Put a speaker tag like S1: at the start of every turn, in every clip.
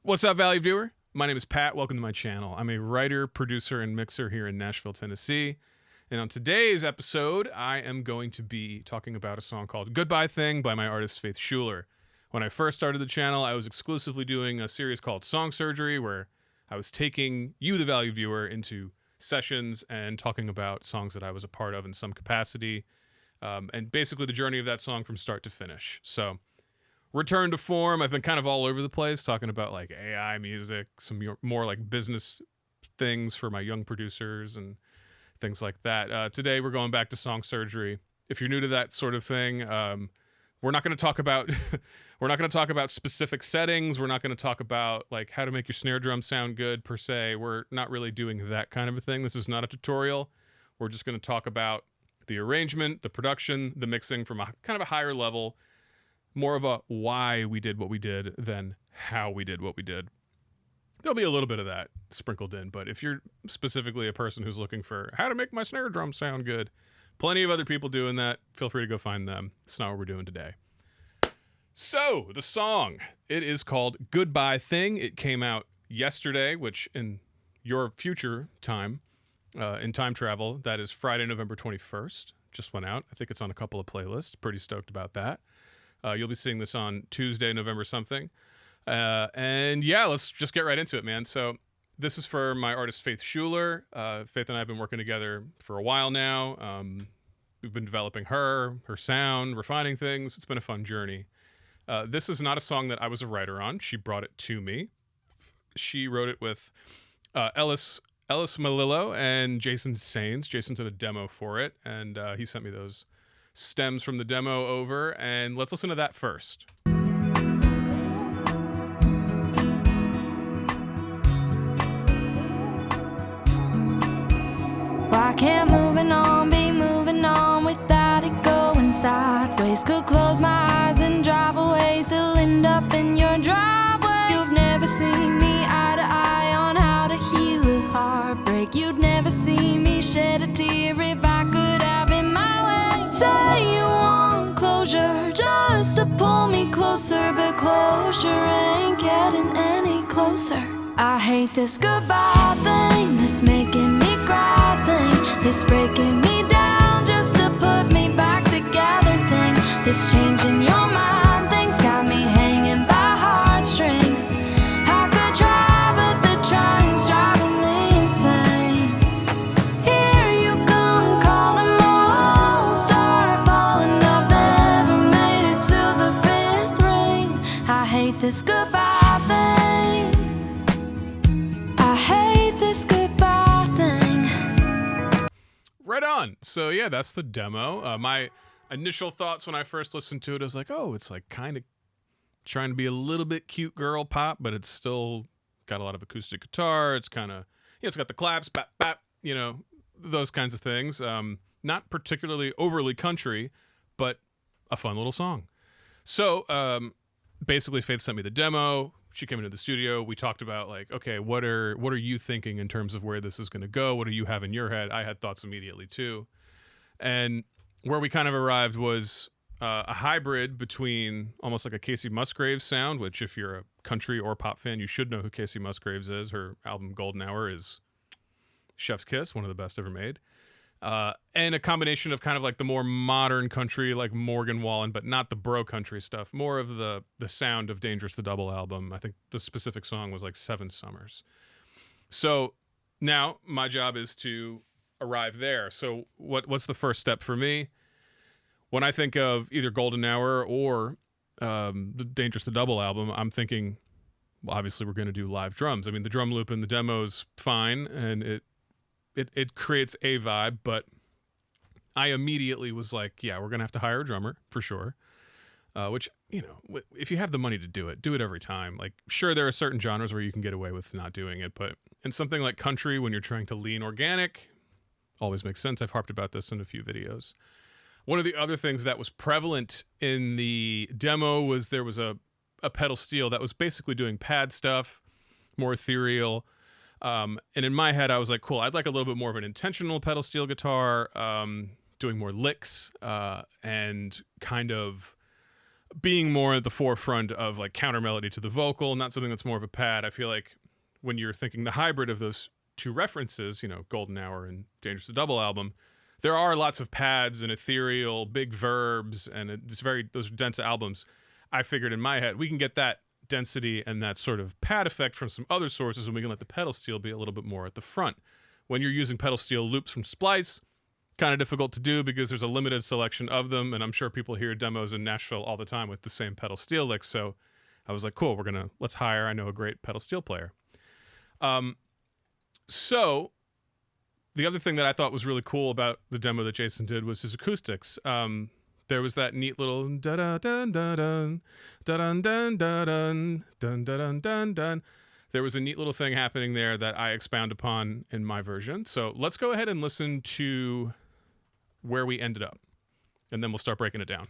S1: What's up, Value Viewer? My name is Pat. Welcome to my channel. I'm a writer, producer, and mixer here in Nashville, Tennessee. And on today's episode, I am going to be talking about a song called Goodbye Thing by my artist Faith Schueler. When I first started the channel, I was exclusively doing a series called Song Surgery, where I was taking you, the Value Viewer, into sessions and talking about songs that I was a part of in some capacity, and basically the journey of that song from start to finish. So, return to form. I've been kind of all over the place talking about like AI music, some more like business things for my young producers and things like that. Today we're going back to Song Surgery. If you're new to that sort of thing, we're not going to talk about we're not going to talk about specific settings. We're not going to talk about like how to make your snare drum sound good per se. We're not really doing that kind of a thing. This is not a tutorial. We're just going to talk about the arrangement, the production, the mixing from a kind of a higher level. More of a why we did what we did than how we did what we did. There'll be a little bit of that sprinkled in, but if you're specifically a person who's looking for how to make my snare drum sound good, plenty of other people doing that. Feel free to go find them. It's not what we're doing today. So, the song, it is called Goodbye Thing. It came out yesterday, which in your future time, in time travel, that is Friday, November 21st. Just went out. I think it's on a couple of playlists. Pretty stoked about that. You'll be seeing this on Tuesday, November something. And yeah, let's just get right into it, man. So this is for my artist, Faith Schueler. Faith and I have been working together for a while now. We've been developing her sound, refining things. It's been a fun journey. This is not a song that I was a writer on. She brought it to me. She wrote it with Ellis Malillo and Jason Sains. Jason did a demo for it, and he sent me those stems from the demo over, and let's listen to that first.
S2: Why can't moving on be moving on without it going sideways? Could close my eyes and drive away, still end up in your driveway. You've never seen me eye to eye on how to heal a heartbreak. You'd never see me shed a tear if I could have it my way. Say you want closure just to pull me closer, but closure ain't getting any closer. I hate this goodbye thing, this making me cry thing, this breaking me down just to put me back together thing, this changing your mind thing's got me hanging by heartstrings. I could try, but the trying's driving me insane. Here you come calling more, start falling, I've never made it to the fifth ring. I hate this goodbye thing. I hate this goodbye thing.
S1: Right on. So yeah, that's the demo. My initial thoughts when I first listened to it, I was like, oh, it's like kind of trying to be a little bit cute girl pop, but it's still got a lot of acoustic guitar. It's kind of, it's got the claps, bap, bap, those kinds of things. Not particularly overly country, but a fun little song. So basically, Faith sent me the demo. She came into the studio. We talked about like, okay, what are you thinking in terms of where this is going to go? What do you have in your head? I had thoughts immediately too. And where we kind of arrived was a hybrid between almost like a Kacey Musgraves sound, which if you're a country or pop fan, you should know who Kacey Musgraves is. Her album Golden Hour is chef's kiss, one of the best ever made. And a combination of kind of like the more modern country, like Morgan Wallen, but not the bro country stuff, more of the sound of Dangerous, the double album. I think the specific song was like 7 Summers. So now my job is to arrive there. So what's the first step for me? When I think of either Golden Hour or the Dangerous, the double album, I'm thinking, well, obviously we're going to do live drums. I mean, the drum loop in the demo's fine, and it creates a vibe, but I immediately was like, yeah, we're going to have to hire a drummer for sure. Which, if you have the money to do it every time. Like, sure, there are certain genres where you can get away with not doing it, but in something like country, when you're trying to lean organic, always makes sense. I've harped about this in a few videos. One of the other things that was prevalent in the demo was there was a pedal steel that was basically doing pad stuff, more ethereal. And in my head, I was like, cool, I'd like a little bit more of an intentional pedal steel guitar, doing more licks, and kind of being more at the forefront of like counter melody to the vocal, not something that's more of a pad. I feel like when you're thinking the hybrid of those two references, Golden Hour and Dangerous the Double album, there are lots of pads and ethereal big verbs, and those dense albums. I figured in my head we can get that density and that sort of pad effect from some other sources, and we can let the pedal steel be a little bit more at the front. When you're using pedal steel loops from Splice, kind of difficult to do because there's a limited selection of them, and I'm sure people hear demos in Nashville all the time with the same pedal steel licks. So I was like, cool, let's hire, I know a great pedal steel player. So the other thing that I thought was really cool about the demo that Jason did was his acoustics. There was that neat little da da dun dun dun dun dun dun dun dun dun dun. There was a neat little thing happening there that I expound upon in my version. So let's go ahead and listen to where we ended up, and then we'll start breaking it down.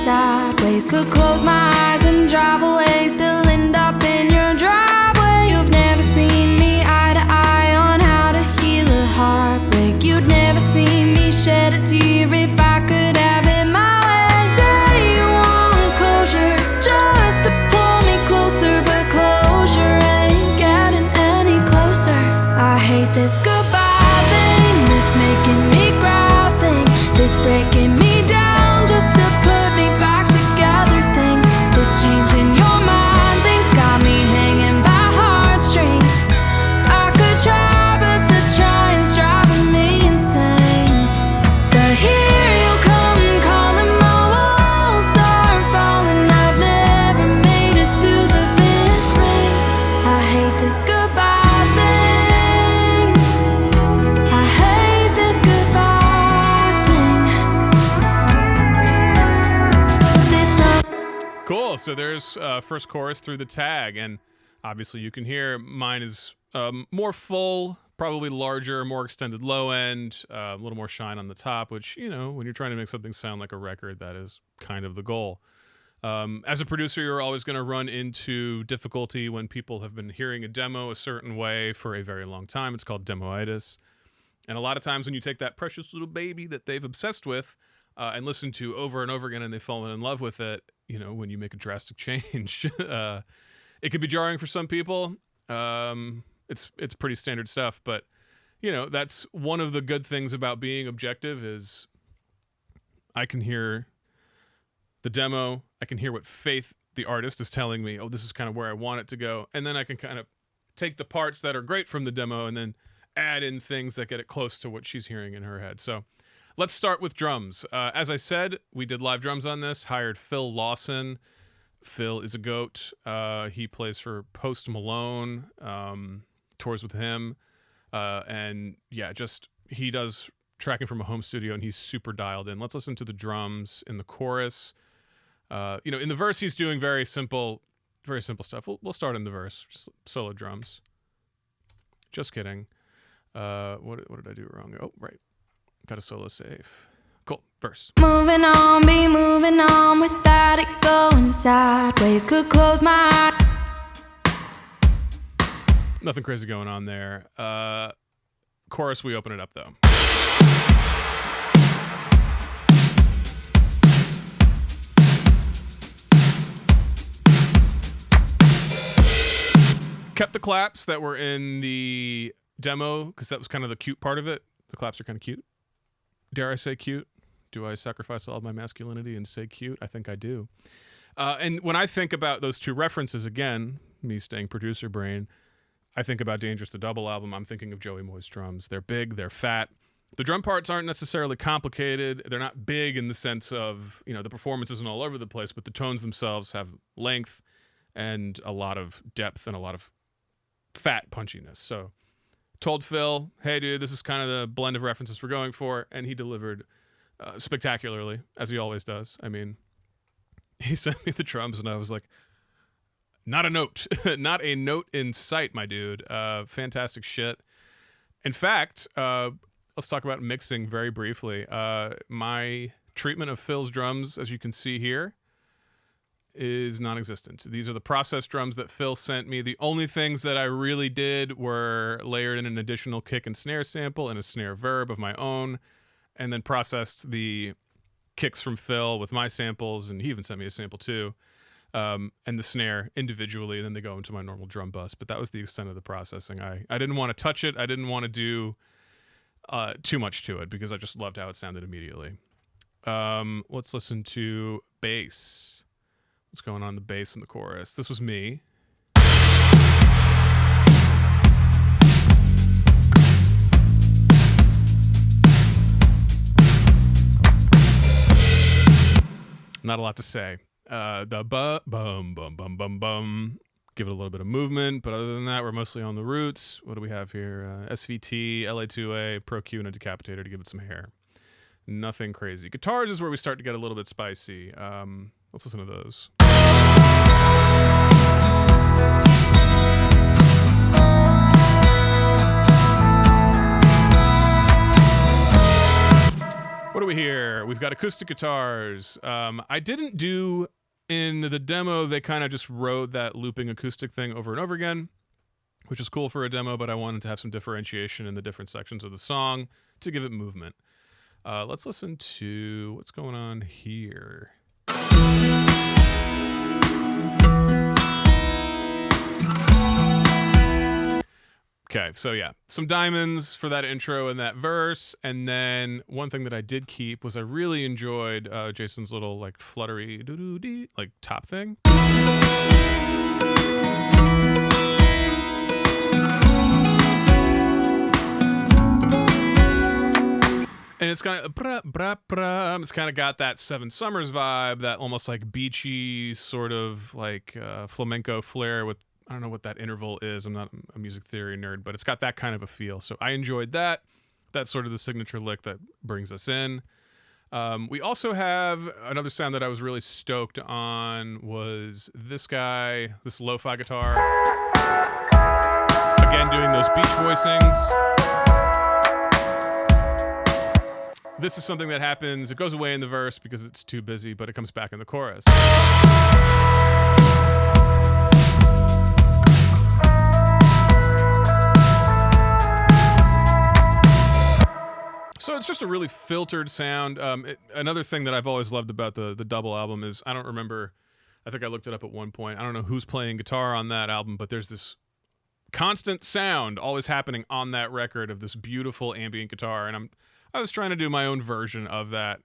S2: Sideways, could close my eyes and drive away, still end up in your driveway. You've never seen me eye to eye on how to heal a heartbreak. You'd never see me shed a tear if I could have it my way. Say you want closure just to pull me closer, but closure ain't getting any closer. I hate this goodbye thing, this making me cry thing, this breaking me down just to put me back together thing. This changing your mind thing's got me hanging by heartstrings. I could try, but the trying's driving me insane. But here you come calling, my walls start falling. I've never made it to the fifth ring. I hate this goodbye thing. I hate this goodbye thing.
S1: Cool. So there's first chorus through the tag, and obviously you can hear mine is more full, probably larger, more extended low end, a little more shine on the top, which, when you're trying to make something sound like a record, that is kind of the goal. As a producer, you're always going to run into difficulty when people have been hearing a demo a certain way for a very long time. It's called demoitis. And a lot of times when you take that precious little baby that they've obsessed with and listen to over and over again, and they've fallen in love with it, when you make a drastic change, it can be jarring for some people. It's pretty standard stuff, but that's one of the good things about being objective is I can hear the demo, I can hear what Faith, the artist, is telling me, oh, this is kind of where I want it to go, and then I can kind of take the parts that are great from the demo and then add in things that get it close to what she's hearing in her head. So let's start with drums. As I said, we did live drums on this, hired Phil Lawson. Phil is a goat. He plays for Post Malone, tours with him. And yeah, he does tracking from a home studio, and he's super dialed in. Let's listen to the drums in the chorus. In the verse, he's doing very simple stuff. We'll start in the verse, just solo drums. Just kidding. What did I do wrong? Oh, right. Got a solo safe. Cool. Verse.
S2: Moving on, be moving on without it going sideways. Could close my eyes.
S1: Nothing crazy going on there. Chorus, we open it up though. Kept the claps that were in the demo because that was kind of the cute part of it. The claps are kind of cute. Dare I say cute? Do I sacrifice all of my masculinity and say cute? I think I do. And when I think about those two references, again, me staying producer brain, I think about Dangerous the Double album. I'm thinking of Joey Moy's drums. They're big, they're fat. The drum parts aren't necessarily complicated. They're not big in the sense of, the performance isn't all over the place, but the tones themselves have length and a lot of depth and a lot of fat punchiness. So told Phil, hey, dude, this is kind of the blend of references we're going for, and he delivered spectacularly, as he always does. I mean, he sent me the drums, and I was like, not a note. Not a note in sight, my dude. Fantastic shit. In fact, let's talk about mixing very briefly. My treatment of Phil's drums, as you can see here, is non-existent. These are the processed drums that Phil sent me. The only things that I really did were layered in an additional kick and snare sample and a snare verb of my own, and then processed the kicks from Phil with my samples, and he even sent me a sample too, and the snare individually, and then they go into my normal drum bus. But that was the extent of the processing. I didn't want to touch it. I didn't want to do too much to it because I just loved how it sounded immediately. Let's listen to bass. What's going on in the bass in the chorus? This was me. Not a lot to say. The bum bum bum bum bum. Give it a little bit of movement, but other than that, we're mostly on the roots. What do we have here? SVT, LA2A, Pro Q, and a decapitator to give it some hair. Nothing crazy. Guitars is where we start to get a little bit spicy. Let's listen to those. What do we hear? We've got acoustic guitars. I didn't do in the demo, they kind of just wrote that looping acoustic thing over and over again, which is cool for a demo, but I wanted to have some differentiation in the different sections of the song to give it movement. Let's listen to what's going on here. Okay, so yeah, some diamonds for that intro and that verse, and then one thing that I did keep was I really enjoyed Jason's little like fluttery doo-doo-dee like top thing. And it's kind of it's kind of got that Seven Summers vibe, that almost like beachy sort of like flamenco flair with, I don't know what that interval is. I'm not a music theory nerd, but it's got that kind of a feel. So I enjoyed that. That's sort of the signature lick that brings us in. We also have another sound that I was really stoked on was this guy, this lo-fi guitar. Again, doing those beach voicings. This is something that happens, it goes away in the verse because it's too busy, but it comes back in the chorus. So it's just a really filtered sound. Another thing that I've always loved about the double album is, I don't remember, I think I looked it up at one point. I don't know who's playing guitar on that album, but there's this constant sound always happening on that record of this beautiful ambient guitar, and I was trying to do my own version of that.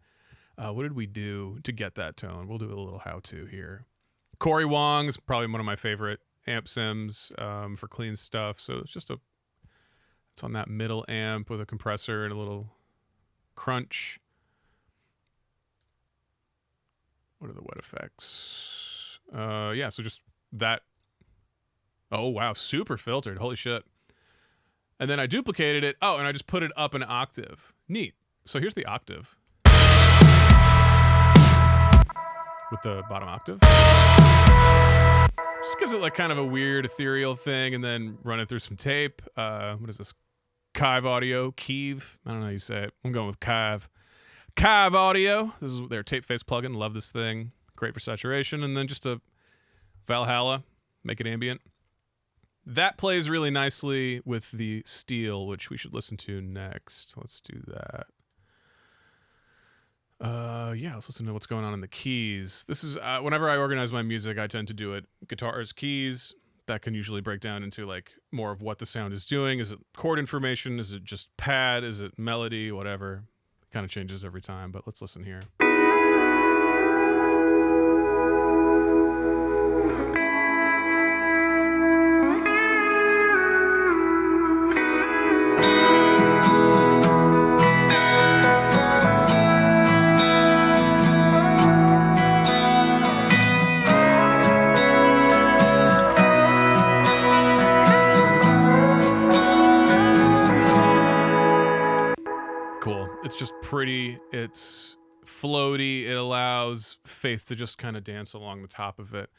S1: What did we do to get that tone? We'll do a little how-to here. Corey Wong is probably one of my favorite amp sims for clean stuff. So it's just it's on that middle amp with a compressor and a little crunch. What are the wet effects? Yeah, so just that. Oh, wow, super filtered. Holy shit. And then I duplicated it. Oh, and I just put it up an octave. Neat. So here's the octave. With the bottom octave. Just gives it like kind of a weird ethereal thing, and then run it through some tape. What is this? Kive Audio. Kieve. I don't know how you say it. I'm going with Kive. Kive Audio. This is their tape face plugin. Love this thing. Great for saturation. And then just a Valhalla. Make it ambient. That plays really nicely with the steel, which we should listen to next. Let's do that. Yeah, let's listen to what's going on in the keys. This is whenever I organize my music, I tend to do it guitars, keys. That can usually break down into like more of what the sound is doing. Is it chord information? Is it just pad? Is it melody? Whatever. It kind of changes every time, but let's listen here. It's just pretty, it's floaty, it allows Faith to just kind of dance along the top of it.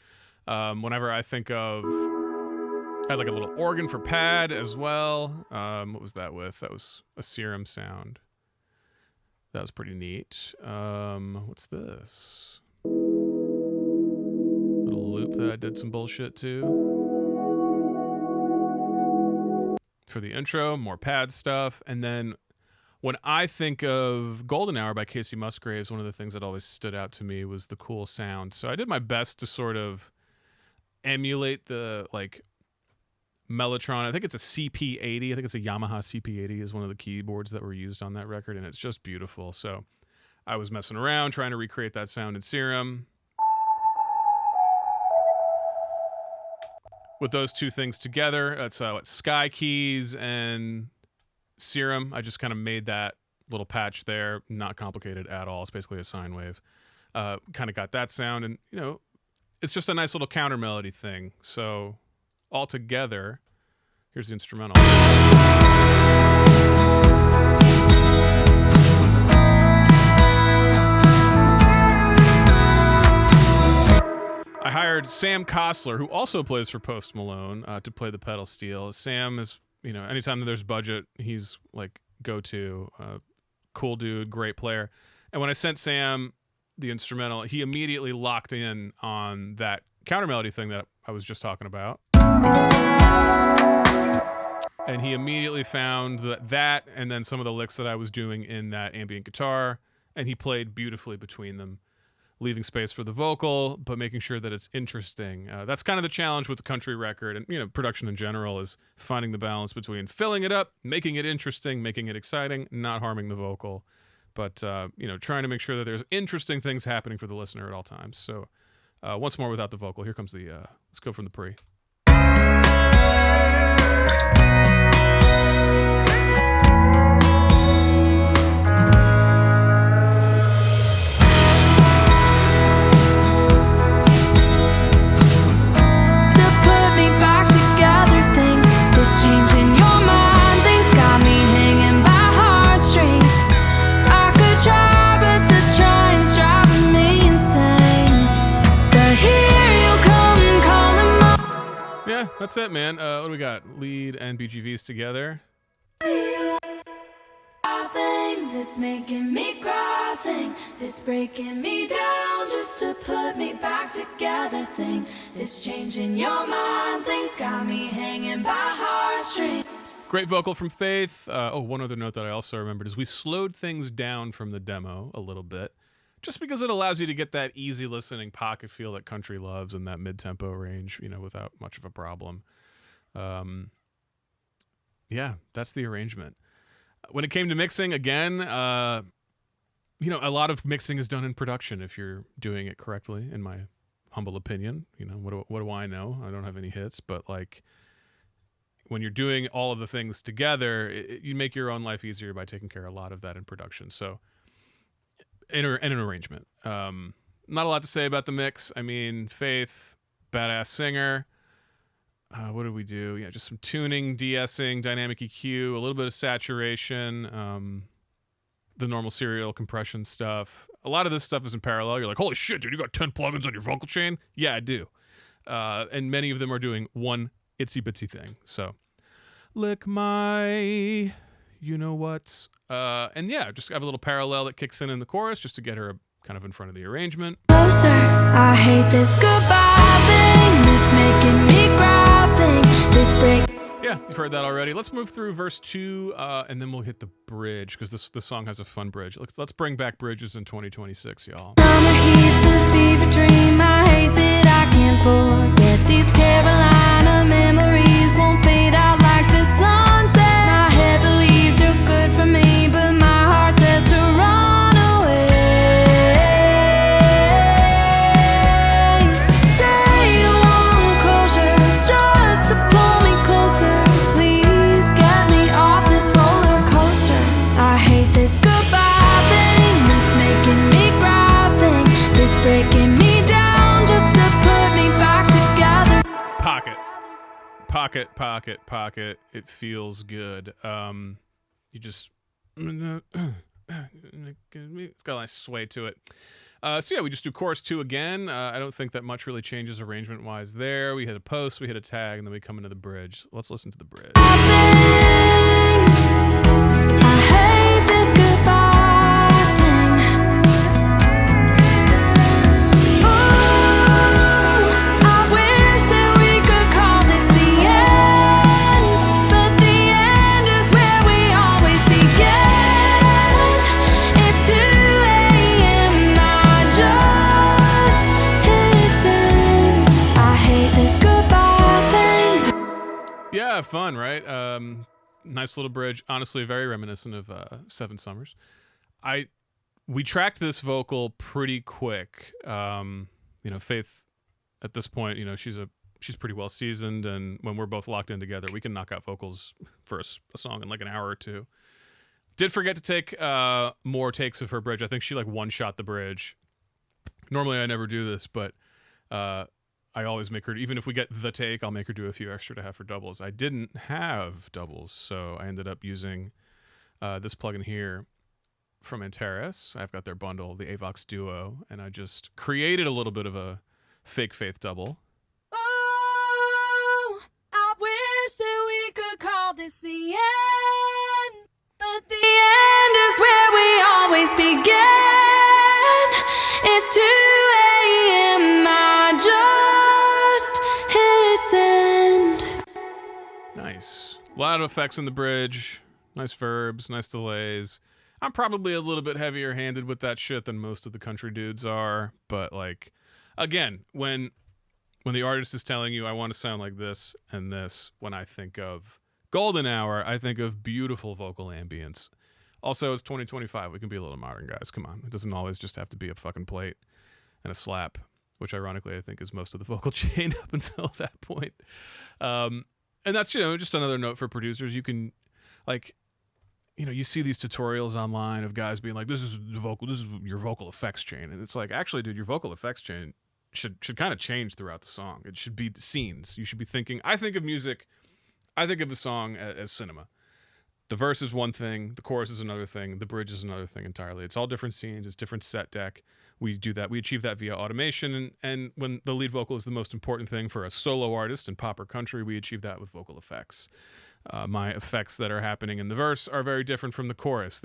S1: Whenever I think of, I had like a little organ for pad as well. What was that with? That was a Serum sound. That was pretty neat. What's this? loop that I did some bullshit to. For the intro, more pad stuff. And then when I think of Golden Hour by Kacey Musgraves, one of the things that always stood out to me was the cool sound. So I did my best to sort of emulate the like Mellotron. I think it's a CP80. I think it's a Yamaha CP80 is one of the keyboards that were used on that record, and it's just beautiful. So I was messing around trying to recreate that sound in Serum. With those two things together, that's Sky Keys and Serum. I just kind of made that little patch there, not complicated at all. It's basically a sine wave. Kind of got that sound, and you know, it's just a nice little counter melody thing. So all together, here's the instrumental. I hired Sam Kostler, who also plays for Post Malone, to play the pedal steel. Sam is, you know, anytime that there's budget, he's like go-to, cool dude, great player. And when I sent Sam the instrumental, he immediately locked in on that counter melody thing that I was just talking about. And he immediately found that and then some of the licks that I was doing in that ambient guitar, and he played beautifully between them, leaving space for the vocal, but making sure that it's interesting. That's kind of the challenge with the country record and, you know, production in general, is finding the balance between filling it up, making it interesting, making it exciting, not harming the vocal, but, you know, trying to make sure that there's interesting things happening for the listener at all times. So once more without the vocal, here comes the, let's go from the pre. That's it, man. What do we got? Lead and BGVs together.
S2: This making me cry thing, this breaking me down just to put me back together thing, this changing your mind thing's got me hanging by heartstrings.
S1: Great vocal from Faith. One other note that I also remembered is we slowed things down from the demo a little bit, just because it allows you to get that easy listening pocket feel that country loves in that mid-tempo range, you know, without much of a problem. Yeah, that's the arrangement. When it came to mixing, again, you know, a lot of mixing is done in production if you're doing it correctly, in my humble opinion. You know, what do I know? I don't have any hits, but like when you're doing all of the things together, you make your own life easier by taking care of a lot of that in production. So, and an arrangement. Not a lot to say about the mix. I mean, Faith, badass singer. What did we do? Yeah, just some tuning, de-essing, dynamic EQ, a little bit of saturation, the normal serial compression stuff. A lot of this stuff is in parallel. You're like, holy shit, dude, you got 10 plugins on your vocal chain? Yeah, I do. And many of them are doing one itsy bitsy thing. So, lick my, you know what? And yeah, just have a little parallel that kicks in the chorus just to get her kind of in front of the arrangement.
S2: Closer, I hate this goodbye thing, this making me cry thing, this break.
S1: Yeah, you've heard that already. Let's move through verse 2, and then we'll hit the bridge, because this song has a fun bridge. Let's bring back bridges in 2026, y'all.
S2: Summer heat's a fever dream, I hate that I can't forget these Carolina memories, won't fade out like the sunset. My head believes you're good for me, but my heart says to run away. Say you want closure just to pull me closer, please get me off this roller coaster. I hate this goodbye thing, this making me cry thing, this breaking me down just to put me back together.
S1: Pocket. It feels good. You just, it's got a nice sway to it. So yeah, we just do chorus 2 again. I don't think that much really changes arrangement wise there. We hit a post, we hit a tag, and then we come into the bridge. Let's listen to the bridge.
S2: I hate this goodbye thing. Ooh, I
S1: Yeah, fun, right? Nice little bridge. Honestly, very reminiscent of Seven Summers. We tracked this vocal pretty quick. Faith at this point, she's pretty well seasoned, and when we're both locked in together, we can knock out vocals for a song in like an hour or two. Did forget to take more takes of her bridge. I think she like one shot the bridge. Normally I never do this, but I always make her, even if we get the take, I'll make her do a few extra to have for doubles. I didn't have doubles, so I ended up using this plugin here from Antares. I've got their bundle, the Avox Duo, and I just created a little bit of a fake Faith double.
S2: Oh, I wish that we could call this the end, but the end is where we always begin. It's 2 a.m. I just hit send.
S1: Nice. A lot of effects in the bridge. Nice verbs, nice delays. I'm probably a little bit heavier handed with that shit than most of the country dudes are, but like, again, when the artist is telling you I want to sound like this and this, when I think of golden hour, I think of beautiful vocal ambience. Also, it's 2025. We can be a little modern, guys. Come on. It doesn't always just have to be a fucking plate and a slap, which ironically I think is most of the vocal chain up until that point. And that's, just another note for producers. You can, like, you see these tutorials online of guys being like, this is your vocal effects chain. And it's like, actually, dude, your vocal effects chain should kind of change throughout the song. It should be the scenes. You should be thinking, I think of a song as cinema. The verse is one thing, the chorus is another thing, the bridge is another thing entirely. It's all different scenes, it's different set deck. We do that. We achieve that via automation. And when the lead vocal is the most important thing for a solo artist in pop or country, we achieve that with vocal effects. My effects that are happening in the verse are very different from the chorus.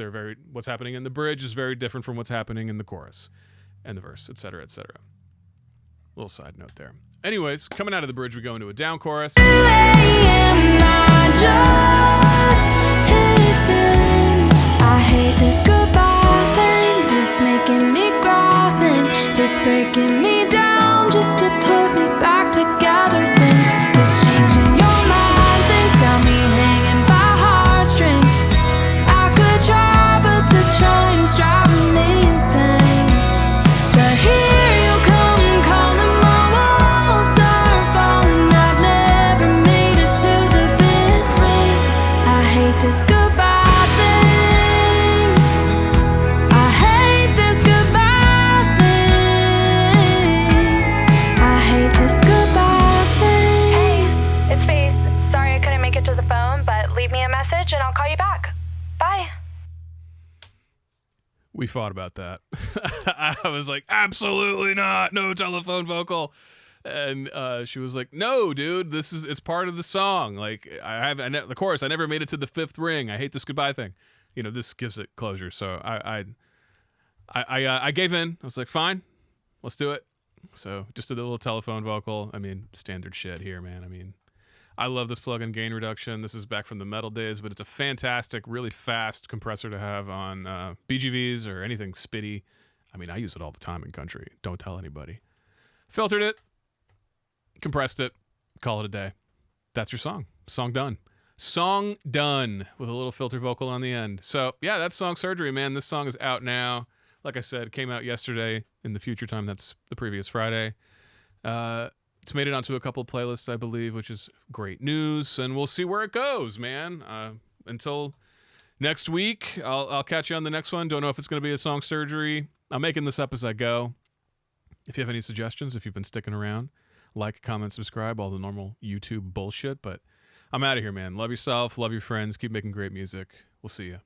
S1: What's happening in the bridge is very different from what's happening in the chorus and the verse, et cetera, et cetera. Little side note there. Anyways, coming out of the bridge, we go into a down chorus.
S2: 2 a.m. I just hit send. I hate this goodbye thing, this making me cry thing, this breaking me down just to put me back together thing, this changing your mind thing's got me hanging by heartstrings. I could try, but the trying's driving me insane. But here you come calling my walls are falling. I've never made it to the 5th ring. I hate this goodbye thing. I hate this goodbye thing. I hate this goodbye thing.
S3: Hey, it's Faith. Sorry I couldn't make it to the phone, but leave me a message and I'll call you back. Bye.
S1: We fought about that. I was like, absolutely not. No telephone vocal. And she was like, no, dude, it's part of the song. Like the chorus, I never made it to the 5th ring. I hate this goodbye thing. This gives it closure. So I gave in. I was like, fine, let's do it. So just did a little telephone vocal. I mean, standard shit here, man. I mean, I love this plugin, gain reduction. This is back from the metal days, but it's a fantastic, really fast compressor to have on BGVs or anything spitty. I mean, I use it all the time in country. Don't tell anybody. Filtered it, compressed it, call it a day. That's your song. Song done. Song done with a little filter vocal on the end. So yeah, that's Song Surgery, man. This song is out now. Like I said, it came out yesterday. In the future time, that's the previous Friday. It's made it onto a couple playlists, I believe, which is great news, and we'll see where it goes, man. Until next week, I'll catch you on the next one. Don't know if it's going to be a Song Surgery. I'm making this up as I go. If you have any suggestions, if you've been sticking around, like, comment, subscribe, all the normal YouTube bullshit. But I'm out of here, man. Love yourself, love your friends, keep making great music. We'll see you.